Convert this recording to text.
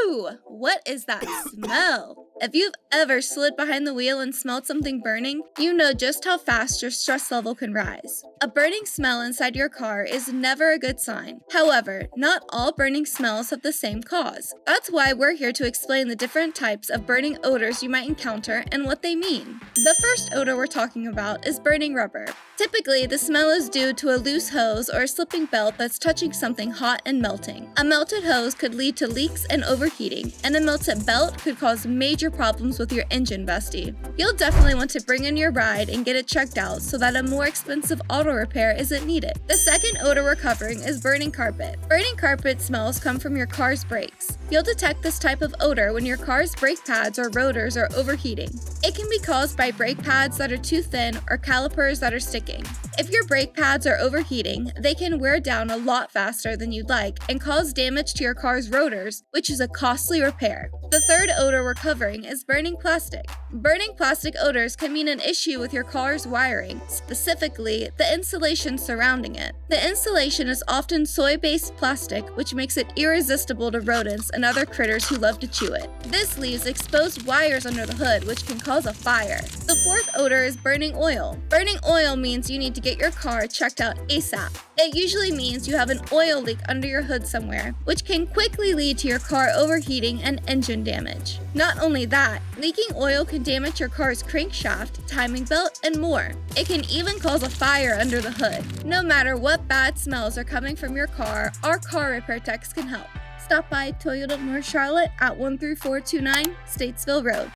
Woo! What is that smell? If you've ever slid behind the wheel and smelled something burning, you know just how fast your stress level can rise. A burning smell inside your car is never a good sign. However, not all burning smells have the same cause. That's why we're here to explain the different types of burning odors you might encounter and what they mean. The first odor we're talking about is burning rubber. Typically, the smell is due to a loose hose or a slipping belt that's touching something hot and melting. A melted hose could lead to leaks and overheating, and a melted belt could cause major problems with your engine, bestie. You'll definitely want to bring in your ride and get it checked out so that a more expensive auto repair isn't needed. The second odor we're covering is burning carpet. Burning carpet smells come from your car's brakes. You'll detect this type of odor when your car's brake pads or rotors are overheating. It can be caused by brake pads that are too thin or calipers that are sticking. If your brake pads are overheating, they can wear down a lot faster than you'd like and cause damage to your car's rotors, which is a costly repair. The third odor we're covering is burning plastic. Burning plastic odors can mean an issue with your car's wiring, specifically the insulation surrounding it. The insulation is often soy-based plastic, which makes it irresistible to rodents and other critters who love to chew it. This leaves exposed wires under the hood, which can cause a fire. The fourth odor is burning oil. Burning oil means you need to get your car checked out ASAP. It usually means you have an oil leak under your hood somewhere, which can quickly lead to your car overheating and engine damage. Not only that, leaking oil can damage your car's crankshaft, timing belt, and more. It can even cause a fire under the hood. No matter what bad smells are coming from your car, our car repair techs can help. Stop by Toyota North Charlotte at 13429 Statesville Road.